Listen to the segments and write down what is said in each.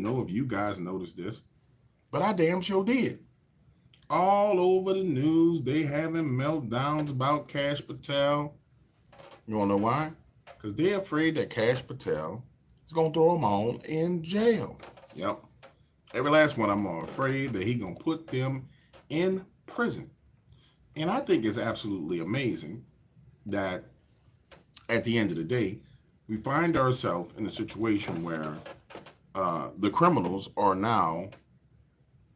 know if you guys noticed this, but I damn sure did. All over the news, they having meltdowns about Cash Patel. You wanna know why? Because they're afraid that Cash Patel is gonna throw them all in jail. Yep. Every last one of them are afraid that he gonna put them in prison. And I think it's absolutely amazing that at the end of the day, we find ourselves in a situation where the criminals are now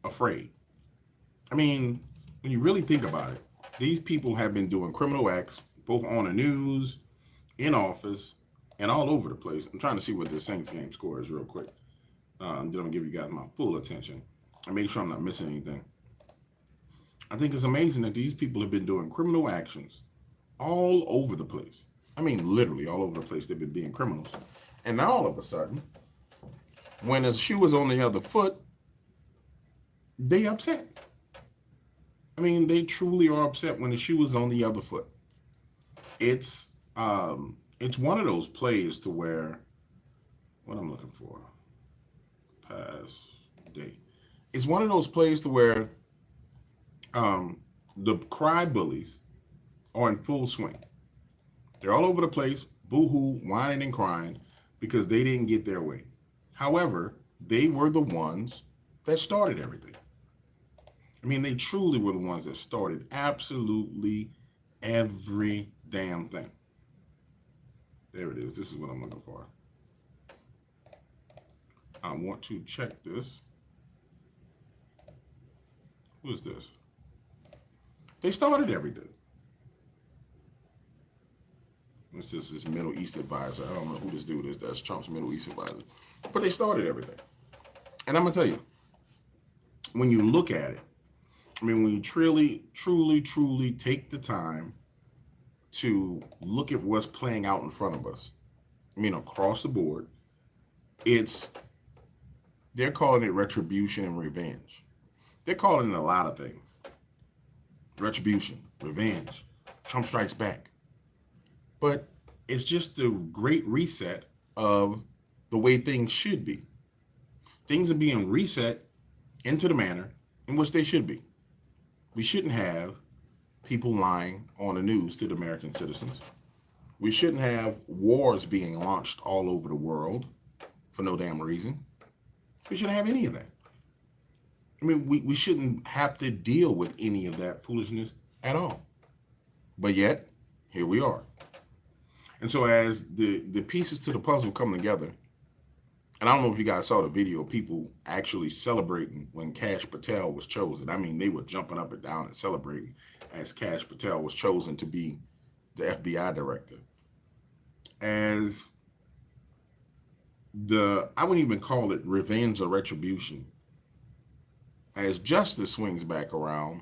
afraid. I mean, when you really think about it, these people have been doing criminal acts both on the news, in office, and all over the place. I'm trying to see what the Saints game score is real quick. Then I'm gonna give you guys my full attention and make sure I'm not missing anything. I think it's amazing that these people have been doing criminal actions all over the place. I mean, literally all over the place. They've been being criminals. And now all of a sudden, when the shoe is on the other foot, they upset. I mean, they truly are upset when the shoe is on the other foot. It's it's one of those plays to where what I'm looking for past day. It's one of those plays to where the cry bullies are in full swing. They're all over the place, boo-hoo, whining and crying because they didn't get their way. However, they were the ones that started everything. I mean, they truly were the ones that started absolutely every damn thing. There it is. This is what I'm looking for. I want to check this. Who is this? They started everything. This is his Middle East advisor. I don't know who this dude is. That's Trump's Middle East advisor. But they started everything. And I'm going to tell you, when you look at it, I mean, when you truly take the time to look at what's playing out in front of us, I mean, across the board, they're calling it retribution and revenge. They're calling it a lot of things. Retribution, revenge, Trump strikes back. But it's just a great reset of the way things should be. Things are being reset into the manner in which they should be. We shouldn't have people lying on the news to the American citizens. We shouldn't have wars being launched all over the world for no damn reason. We shouldn't have any of that. I mean, we shouldn't have to deal with any of that foolishness at all. But yet, here we are. And so as the pieces to the puzzle come together, and I don't know if you guys saw the video of people actually celebrating when Cash Patel was chosen. I mean, they were jumping up and down and celebrating as Cash Patel was chosen to be the FBI director. As I wouldn't even call it revenge or retribution. As justice swings back around,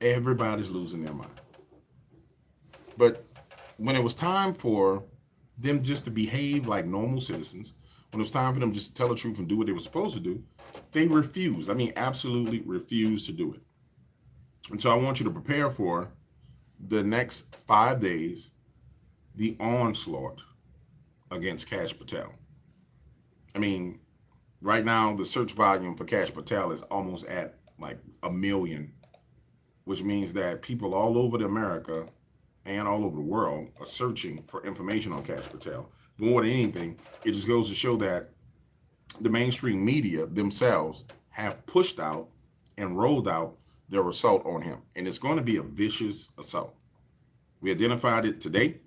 everybody's losing their mind. But when it was time for them just to behave like normal citizens, when it was time for them just to tell the truth and do what they were supposed to do, they refused. I mean, absolutely refused to do it. And so I want you to prepare for the next 5 days, the onslaught against Cash Patel. I mean, right now, the search volume for Cash Patel is almost at like 1 million, which means that people all over America and all over the world are searching for information on Cash Patel. More than anything, it just goes to show that the mainstream media themselves have pushed out and rolled out their assault on him. And it's going to be a vicious assault. We identified it today.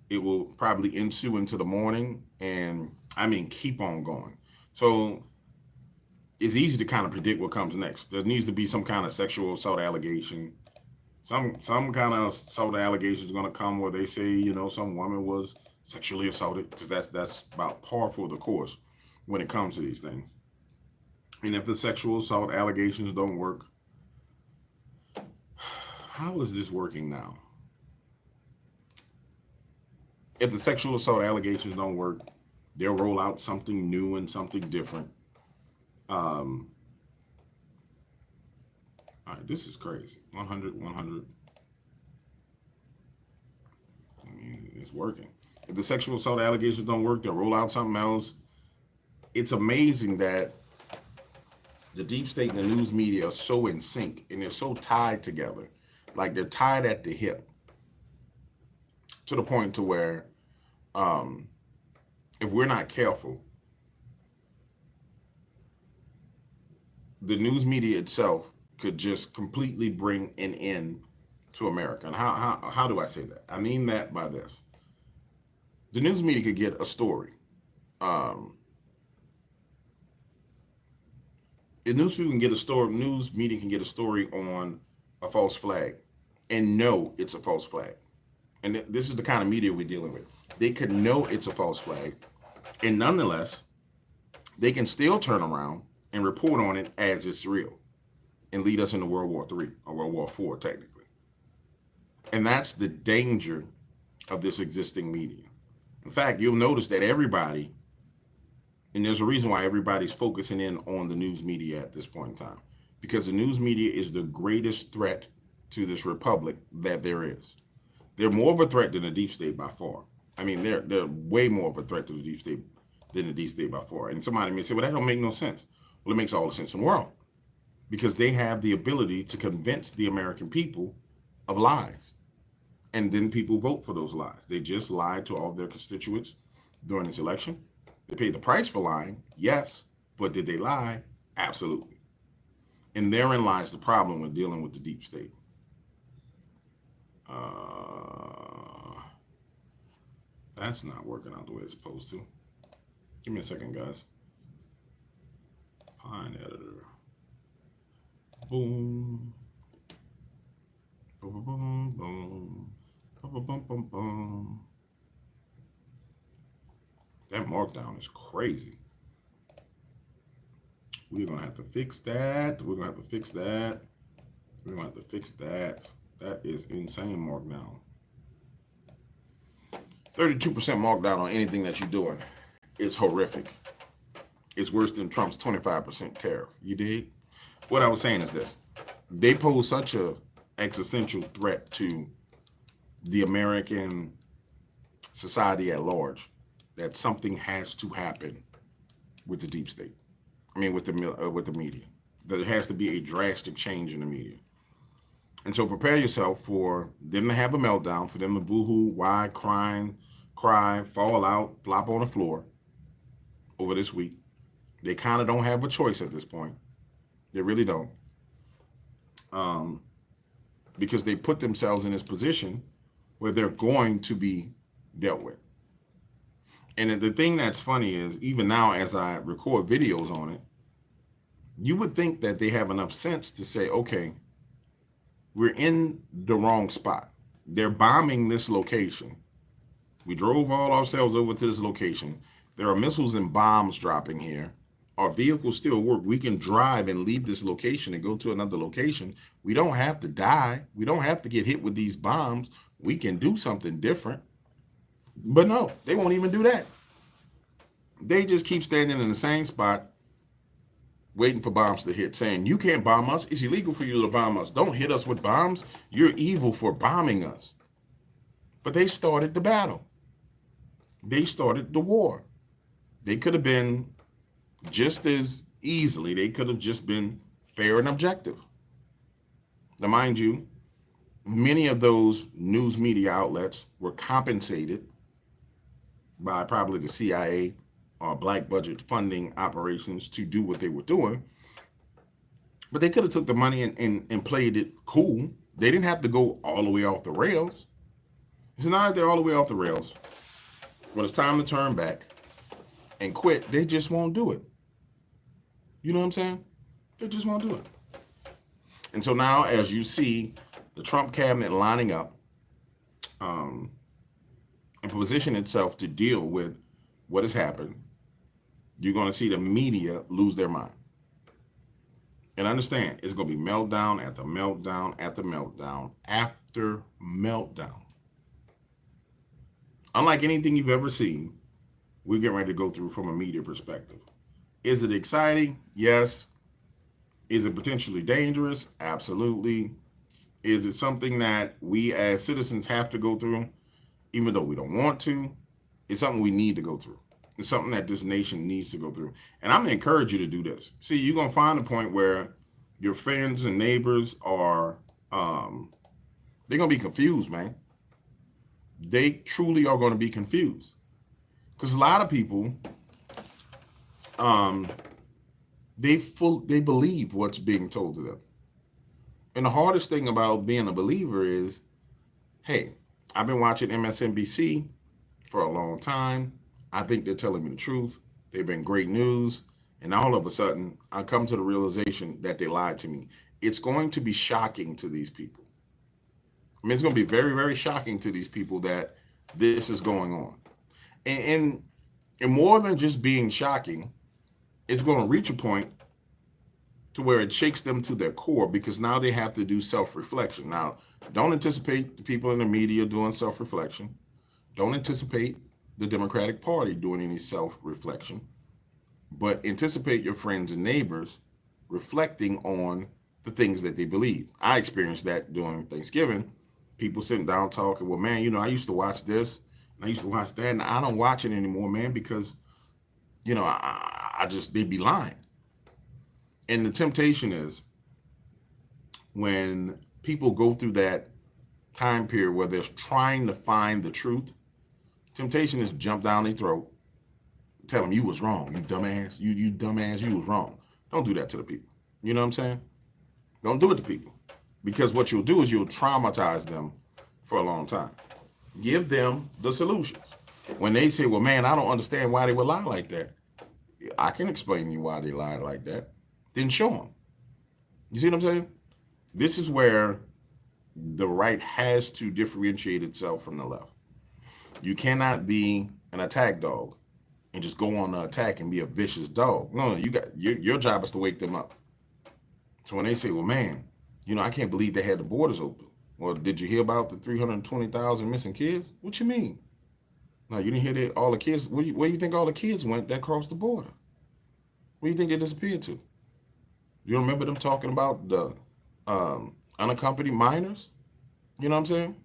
It will probably ensue into the morning and, I mean, keep on going. So it's easy to kind of predict what comes next. There needs to be some kind of sexual assault allegation. Some kind of assault allegation is going to come where they say, you know, some woman was sexually assaulted, because that's about par for the course when it comes to these things. And if the sexual assault allegations don't work, how is this working now? If the sexual assault allegations don't work, they'll roll out something new and something different. All right, this is crazy. 100. I mean, it's working. If the sexual assault allegations don't work, they'll roll out something else. it's amazing that the deep state and the news media are so in sync and they're so tied together. Like they're tied at the hip to the point to where um, if we're not careful, the news media itself could just completely bring an end to America. And how do I say that? I mean that by this. The news media could get a story. Um, the news people can get a story. News media can get a story on a false flag, and know it's a false flag. And this is the kind of media we're dealing with. They could know it's a false flag, and nonetheless, they can still turn around and report on it as it's real, and lead us into World War III or World War IV, technically. And that's the danger of this existing media. In fact, you'll notice that everybody, and there's a reason why everybody's focusing in on the news media at this point in time, because the news media is the greatest threat to this republic that there is. They're more of a threat than the deep state by far. I mean, they're way more of a threat to the deep state than the deep state by far. And somebody may say, well, that don't make no sense. Well, it makes all the sense in the world, because they have the ability to convince the American people of lies. And then people vote for those lies. They just lied to all of their constituents during this election. They paid the price for lying, yes, but did they lie? Absolutely. And therein lies the problem with dealing with the deep state. That's not working out the way it's supposed to. Give me a second, guys. Pine editor. Boom. Boom, boom, boom, boom. Boom, boom, boom, boom. That markdown is crazy. We're going to have to fix that. We're going to have to fix that. We're going to have to fix that. That is insane markdown. 32% markdown on anything that you're doing is horrific. It's worse than Trump's 25% tariff. You dig? What I was saying is this. They pose such a existential threat to the American society at large that something has to happen with the deep state. I mean, with the media. There has to be a drastic change in the media. And so prepare yourself for them to have a meltdown, for them to boo-hoo, why, cry, fall out, flop on the floor over this week. They kind of don't have a choice at this point. They really don't. Because they put themselves in this position where they're going to be dealt with. And the thing that's funny is, even now as I record videos on it, you would think that they have enough sense to say, okay, we're in the wrong spot. They're bombing this location. We drove all ourselves over to this location. There are missiles and bombs dropping here. Our vehicles still work. We can drive and leave this location and go to another location. We don't have to die. We don't have to get hit with these bombs. We can do something different. But no, they won't even do that. They just keep standing in the same spot, waiting for bombs to hit, saying, you can't bomb us. It's illegal for you to bomb us. Don't hit us with bombs. You're evil for bombing us. But they started the battle. They started the war. They could have been just as easily, they could have just been fair and objective. Now, mind you, many of those news media outlets were compensated by probably the CIA or black budget funding operations to do what they were doing. But they could have took the money and played it cool. They didn't have to go all the way off the rails. It's not that they're all the way off the rails. When it's time to turn back and quit, they just won't do it. You know what I'm saying? They just won't do it. And so now, as you see the Trump cabinet lining up and position itself to deal with what has happened, you're going to see the media lose their mind. And understand, it's going to be meltdown after meltdown after meltdown after meltdown. Unlike anything you've ever seen, we're getting ready to go through from a media perspective. Is it exciting? Yes. Is it potentially dangerous? Absolutely. Is it something that we as citizens have to go through, even though we don't want to? It's something we need to go through. It's something that this nation needs to go through. And I'm going to encourage you to do this. See, you're going to find a point where your friends and neighbors are, they're going to be confused, man. They truly are going to be confused. Because a lot of people, um, they believe what's being told to them. And the hardest thing about being a believer is, hey, I've been watching MSNBC for a long time. I think they're telling me the truth. They've been great news. And all of a sudden, I come to the realization that they lied to me. It's going to be shocking to these people. I mean, it's going to be very, very shocking to these people that this is going on. And more than just being shocking, it's going to reach a point to where it shakes them to their core because now they have to do self-reflection. Now, don't anticipate the people in the media doing self-reflection. Don't anticipate the Democratic Party doing any self-reflection, but anticipate your friends and neighbors reflecting on the things that they believe. I experienced that during Thanksgiving. People sitting down talking, well, man, I used to watch this and I used to watch that, and I don't watch it anymore, man, because, I just, they be lying. And the temptation is when people go through that time period where they're trying to find the truth, temptation is jump down their throat, tell them you was wrong, you dumbass, you dumbass, you was wrong. Don't do that to the people. You know what I'm saying? Don't do it to people. Because what you'll do is you'll traumatize them for a long time. Give them the solutions. When they say, well, man, I don't understand why they would lie like that. I can explain to you why they lied like that. Then show them. You see what I'm saying? This is where the right has to differentiate itself from the left. You cannot be an attack dog and just go on the attack and be a vicious dog. No, you got your job is to wake them up. So when they say, well, man, I can't believe they had the borders open. Well, did you hear about the 320,000 missing kids? What you mean? No, you didn't hear that all the kids, where do you think all the kids went that crossed the border? Where do you think they disappeared to? You remember them talking about the unaccompanied minors? You know what I'm saying?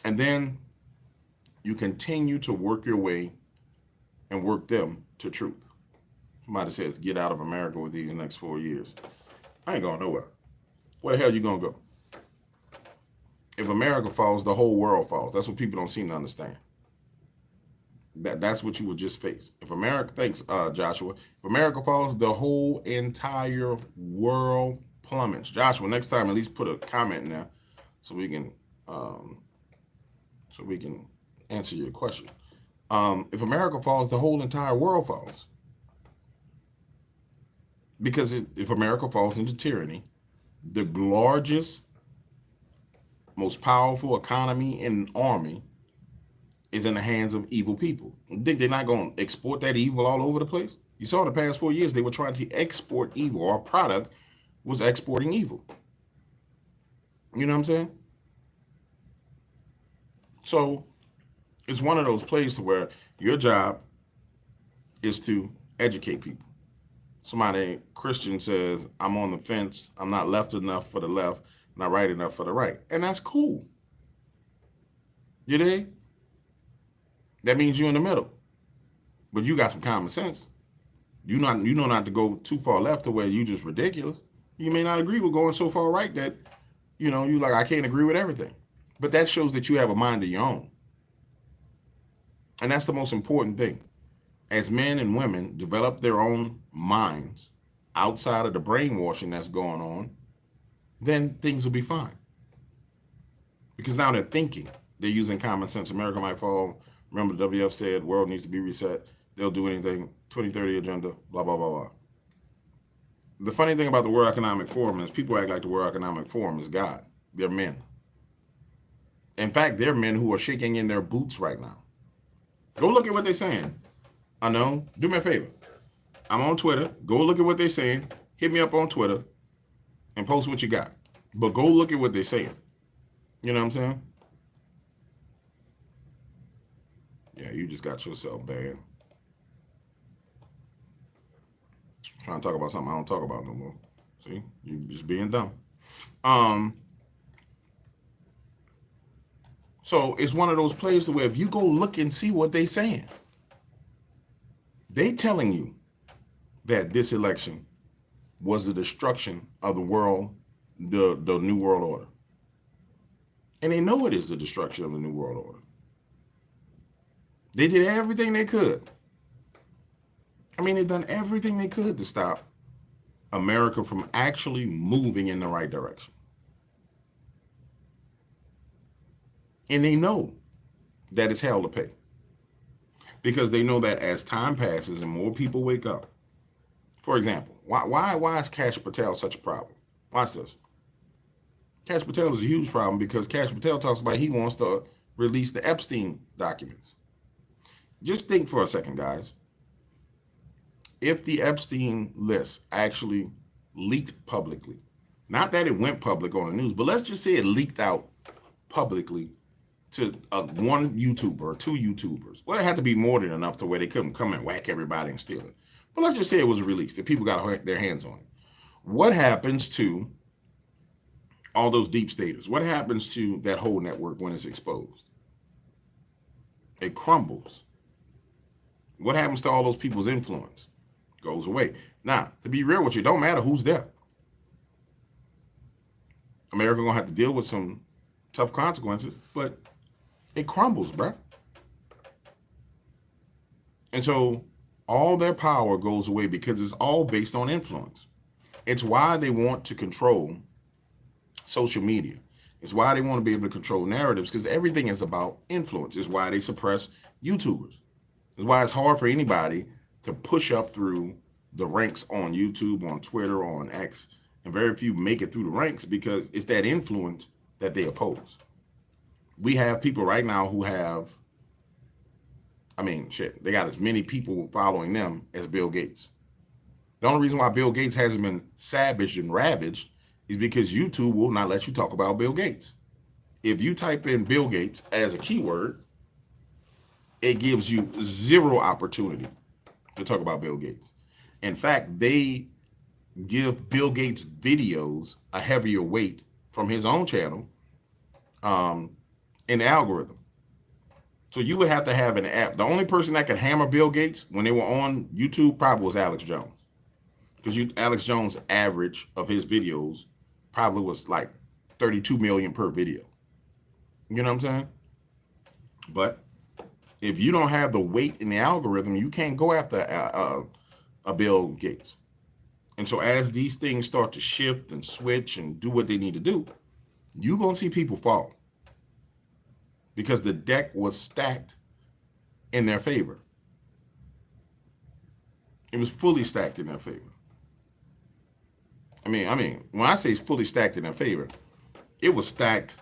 And then you continue to work your way and work them to truth. Somebody says, get out of America within the next 4 years. I ain't going nowhere. Where the hell you going to go? If America falls, the whole world falls. That's what people don't seem to understand. That's what you would just face. If America, thanks, Joshua. If America falls, the whole entire world plummets. Joshua, next time at least put a comment in there so we can answer your question. If America falls, the whole entire world falls. Because if America falls into tyranny, the largest, most powerful economy and army is in the hands of evil people. You think they're not going to export that evil all over the place? You saw in the past 4 years, they were trying to export evil. Our product was exporting evil. You know what I'm saying? So it's one of those places where your job is to educate people. Somebody, Christian, says, I'm on the fence. I'm not left enough for the left, not right enough for the right. And that's cool. You dig? That means you're in the middle. But you got some common sense. You know not to go too far left to where you just ridiculous. You may not agree with going so far right that, you like, I can't agree with everything. But that shows that you have a mind of your own. And that's the most important thing. As men and women develop their own minds outside of the brainwashing that's going on, then things will be fine. Because now they're thinking. They're using common sense. America might fall. Remember, the WF said, world needs to be reset. They'll do anything. 2030 agenda, blah, blah, blah, blah. The funny thing about the World Economic Forum is people act like the World Economic Forum is God. They're men. In fact, they're men who are shaking in their boots right now. Go look at what they're saying. I know. Do me a favor. I'm on Twitter. Go look at what they're saying. Hit me up on Twitter and post what you got. But go look at what they're saying. You know what I'm saying? Yeah, you just got yourself banned. Trying to talk about something I don't talk about no more. See? You just being dumb. So it's one of those places where if you go look and see what they saying, They telling you that this election was the destruction of the world, the New World Order. And they know it is the destruction of the New World Order. They did everything they could. I mean, they've done everything they could to stop America from actually moving in the right direction. And they know that it's hell to pay. Because they know that as time passes and more people wake up. For example, why is Kash Patel such a problem? Watch this. Kash Patel is a huge problem because Kash Patel talks about he wants to release the Epstein documents. Just think for a second, guys. If the Epstein list actually leaked publicly, not that it went public on the news, but let's just say it leaked out publicly to one YouTuber or two YouTubers. Well, it had to be more than enough to where they couldn't come and whack everybody and steal it. But let's just say it was released, that people got their hands on it. What happens to all those deep staters? What happens to that whole network when it's exposed? It crumbles. What happens to all those people's influence? Goes away. Now, to be real with you, it don't matter who's there. America gonna have to deal with some tough consequences, but it crumbles, bruh. And so all their power goes away because it's all based on influence. It's why they want to control social media. It's why they want to be able to control narratives, because everything is about influence. It's why they suppress YouTubers. It's why it's hard for anybody to push up through the ranks on YouTube, on Twitter, on X, and very few make it through the ranks because it's that influence that they oppose. We have people right now who have, they got as many people following them as Bill Gates. The only reason why Bill Gates hasn't been savaged and ravaged is because YouTube will not let you talk about Bill Gates. If you type in Bill Gates as a keyword, it gives you zero opportunity to talk about Bill Gates. In fact, they give Bill Gates videos a heavier weight from his own channel in the algorithm. So you would have to have an app. The only person that could hammer Bill Gates when they were on YouTube probably was Alex Jones. Because Alex Jones' average of his videos probably was like 32 million per video. You know what I'm saying? But if you don't have the weight in the algorithm, you can't go after a Bill Gates. And so as these things start to shift and switch and do what they need to do, you're going to see people fall. Because the deck was stacked in their favor. It was fully stacked in their favor. I mean, when I say it's fully stacked in their favor, it was stacked,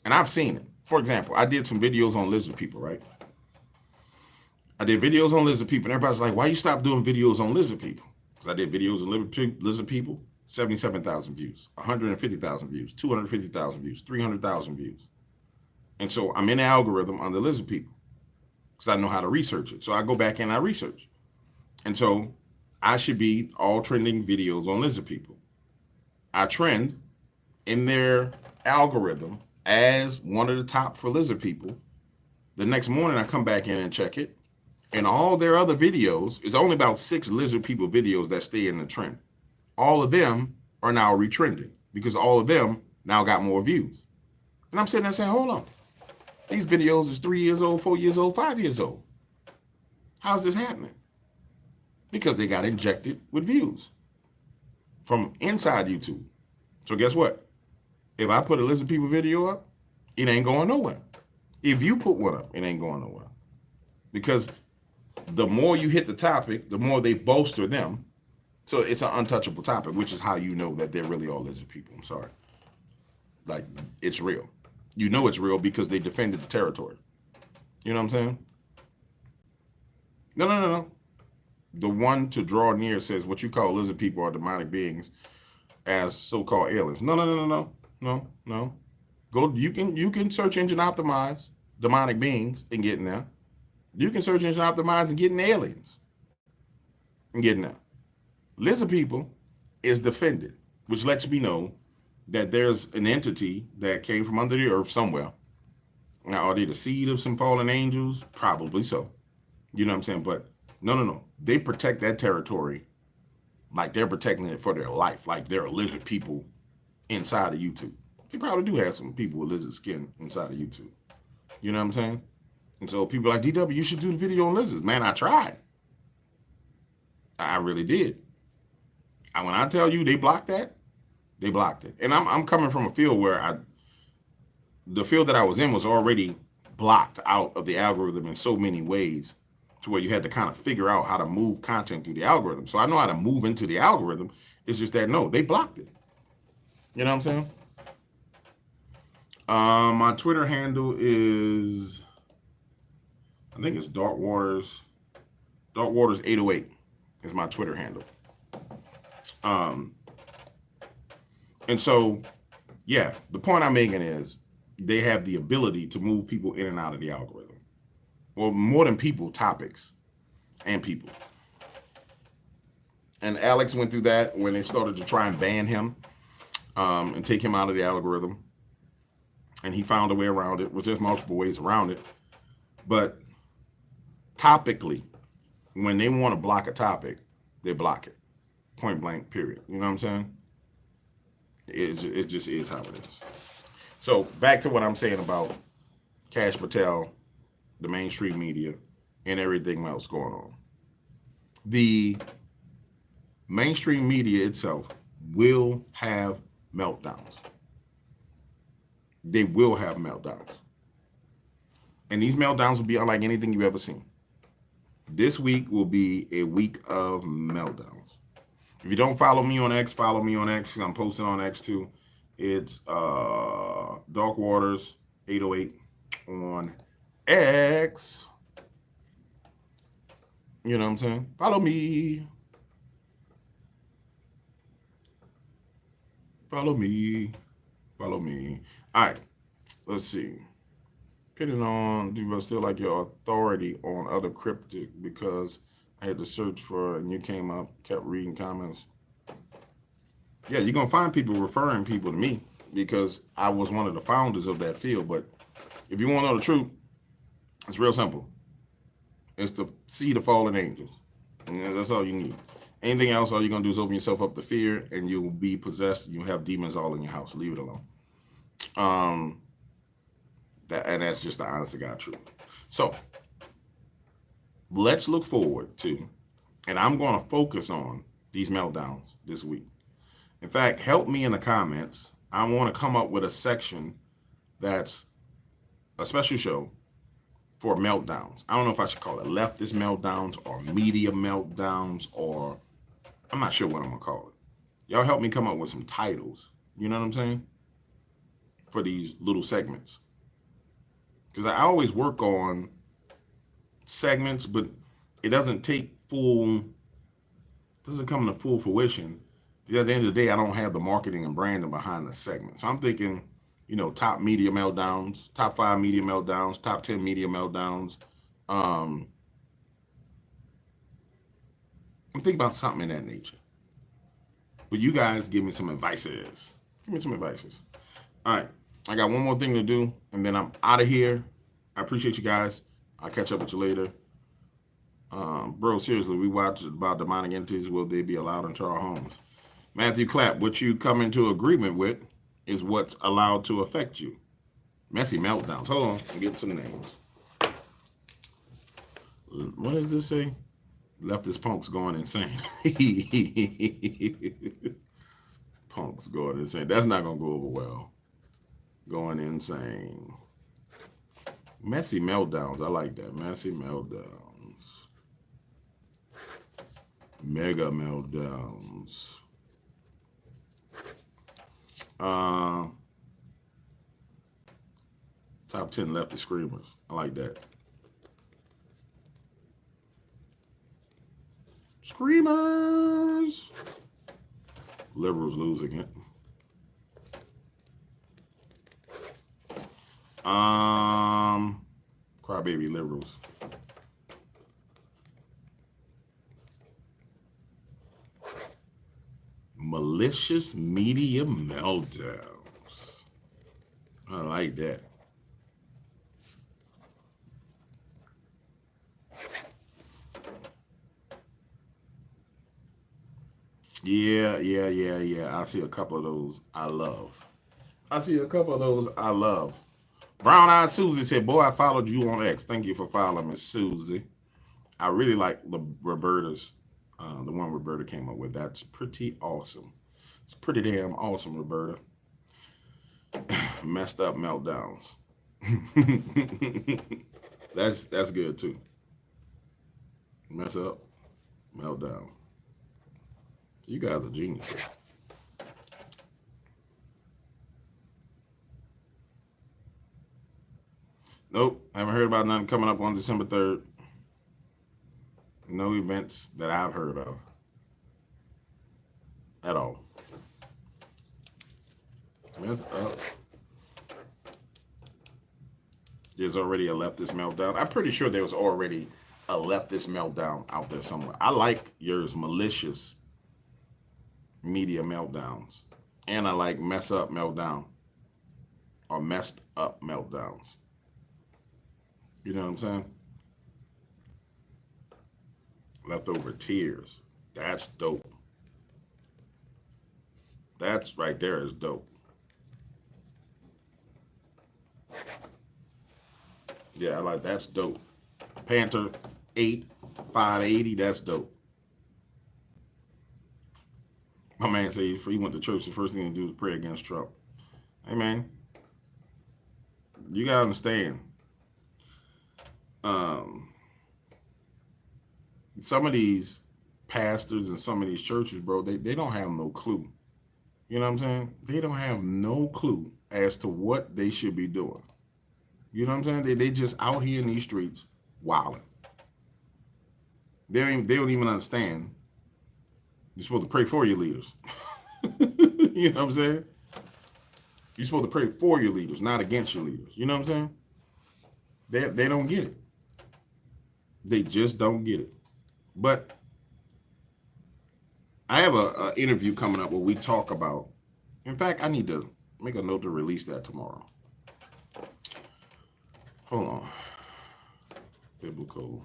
and I've seen it. For example, I did some videos on lizard people, right? I did videos on lizard people, and everybody's like, why you stop doing videos on lizard people? Because I did videos on lizard people, 77,000 views, 150,000 views, 250,000 views, 300,000 views. And so I'm in the algorithm on the lizard people because I know how to research it. So I go back and I research. And so I should be all trending videos on lizard people. I trend in their algorithm as one of the top for lizard people. The next morning I come back in and check it. And all their other videos, it's only about 6 lizard people videos that stay in the trend. All of them are now retrending because all of them now got more views. And I'm sitting there saying, hold on. These videos is 3 years old, 4 years old, 5 years old. How's this happening? Because they got injected with views from inside YouTube. So guess what? If I put a lizard people video up, it ain't going nowhere. If you put one up, it ain't going nowhere. Because the more you hit the topic, the more they bolster them. So it's an untouchable topic, which is how you know that they're really all lizard people. I'm sorry. Like, it's real. You know it's real because they defended the territory. You know what I'm saying? No. The one to draw near says what you call lizard people are demonic beings as so-called aliens. No. Go. You can search engine optimize demonic beings and get in there. You can search engine optimize and get in aliens and get in there. Lizard people is defended, which lets me know that there's an entity that came from under the earth somewhere. Now, are they the seed of some fallen angels? Probably so. You know what I'm saying? But No. They protect that territory like they're protecting it for their life, like there are lizard people inside of YouTube. They probably do have some people with lizard skin inside of YouTube. You know what I'm saying? And so people are like, DW, you should do the video on lizards. Man, I tried. I really did. And when I tell you they blocked that, they blocked it. And I'm coming from a field where the field that I was in was already blocked out of the algorithm in so many ways to where you had to kind of figure out how to move content through the algorithm. So I know how to move into the algorithm. It's just that, no, they blocked it. You know what I'm saying? My Twitter handle is, I think it's Dark Waters 808 is my Twitter handle. And so, yeah, the point I'm making is they have the ability to move people in and out of the algorithm. Well, more than people, topics and people. And Alex went through that when they started to try and ban him and take him out of the algorithm. And he found a way around it, which there's multiple ways around it. But topically, when they want to block a topic, they block it. Point blank, period. You know what I'm saying? It just is how it is. So back to what I'm saying about Cash Patel, the mainstream media, and everything else going on. The mainstream media itself will have meltdowns. They will have meltdowns. And these meltdowns will be unlike anything you've ever seen. This week will be a week of meltdowns. If you don't follow me on X, follow me on X. I'm posting on X too. It's Dark Waters 808 on X. You know what I'm saying? Follow me. Follow me. Follow me. All right. Let's see. Depending on, do you still like your authority on other cryptic? Because I had to search for, and you came up, kept reading comments. Yeah, you're going to find people referring people to me because I was one of the founders of that field. But if you want to know the truth, it's real simple. It's to see the fallen angels. And that's all you need. Anything else, all you're going to do is open yourself up to fear, and you'll be possessed. You'll have demons all in your house. Leave it alone. And that's just the honest to God truth. So let's look forward to, and I'm going to focus on these meltdowns this week. In fact, help me in the comments. I want to come up with a section that's a special show for meltdowns. I don't know if I should call it leftist meltdowns or media meltdowns, or I'm not sure what I'm going to call it. Y'all help me come up with some titles. You know what I'm saying? For these little segments. Because I always work on segments, but it doesn't come to full fruition. Because at the end of the day, I don't have the marketing and branding behind the segment. So I'm thinking, top media meltdowns, top 5 media meltdowns, top 10 media meltdowns. I'm thinking about something in that nature. But you guys give me some advices. Give me some advices. All right. I got one more thing to do, and then I'm out of here. I appreciate you guys. I'll catch up with you later. Bro, seriously, we watched about demonic entities. Will they be allowed into our homes? Matthew Clapp, what you come into agreement with is what's allowed to affect you. Messy meltdowns. Hold on. I'll get to the names. What does this say? Leftist punks going insane. Punks going insane. That's not going to go over well. Going insane. Messy meltdowns. I like that. Messy meltdowns. Mega meltdowns. Top 10 leftist screamers. I like that. Screamers. Liberals losing it. Crybaby liberals. Malicious media meltdowns. I like that. Yeah. I see a couple of those I love. I see a couple of those I love. Brown Eyed Susie said, boy, I followed you on X. Thank you for following me, Susie. I really like the Roberta's, the one Roberta came up with. That's pretty awesome. It's pretty damn awesome, Roberta. Messed up meltdowns. That's good too. Mess up, meltdown. You guys are geniuses. Nope, haven't heard about nothing coming up on December 3rd. No events that I've heard of at all. Mess up. There's already a leftist meltdown. I'm pretty sure there was already a leftist meltdown out there somewhere. I like yours, malicious media meltdowns. And I like mess up meltdown or messed up meltdowns. You know what I'm saying? Leftover tears. That's dope. That's right there is dope. Yeah, I like that's dope. Panther 8-580, that's dope. My man said if he went to church, the first thing to do is pray against Trump. Hey man, you gotta understand. Some of these pastors and some of these churches, bro, they don't have no clue. You know what I'm saying? They don't have no clue as to what they should be doing. You know what I'm saying? They just out here in these streets wilding. They don't even understand. You're supposed to pray for your leaders. You know what I'm saying? You're supposed to pray for your leaders, not against your leaders. You know what I'm saying? They don't get it. They just don't get it. But I have a interview coming up where we talk about. In fact, I need to make a note to release that tomorrow. Hold on. Biblical.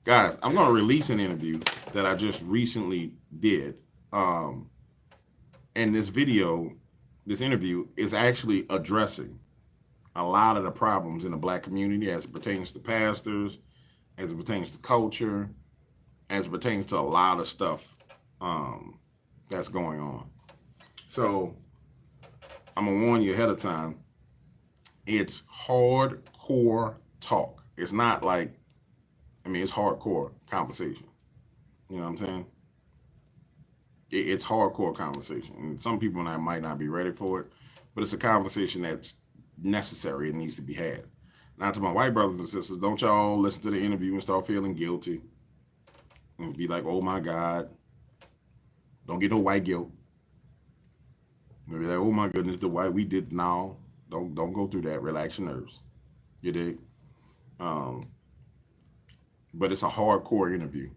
Guys, I'm going to release an interview that I just recently did. And this interview is actually addressing a lot of the problems in the black community as it pertains to pastors, as it pertains to culture, as it pertains to a lot of stuff that's going on. So I'm going to warn you ahead of time. It's hardcore talk. It's not like, it's hardcore conversation. You know what I'm saying? It's hardcore conversation. And some people might not be ready for it, but it's a conversation that's necessary and needs to be had. Now, to my white brothers and sisters, don't y'all listen to the interview and start feeling guilty and be like, oh my God. Don't get no white guilt. Maybe like, oh my goodness, the white we did now. Don't go through that. Relax your nerves. You dig? But it's a hardcore interview.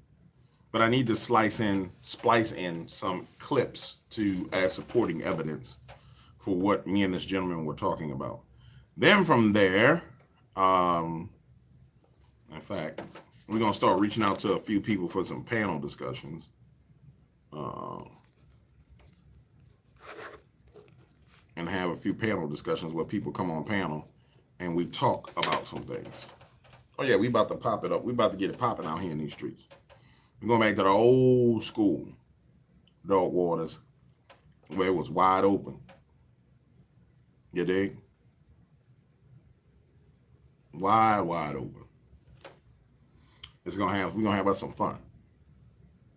But I need to splice in some clips to as supporting evidence for what me and this gentleman were talking about. Then from there, in fact, we're gonna start reaching out to a few people for some panel discussions. And have a few panel discussions where people come on panel and we talk about some things. Oh yeah, we about to pop it up. We about to get it popping out here in these streets. We're going back to the old school dog waters where it was wide open. You dig? Wide open. We're gonna have us some fun.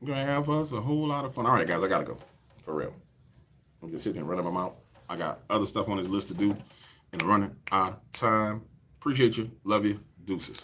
We're gonna have us a whole lot of fun. All right, guys, I gotta go. For real. I'm just sitting here running my mouth. I got other stuff on this list to do and running out of time. Appreciate you. Love you. Deuces.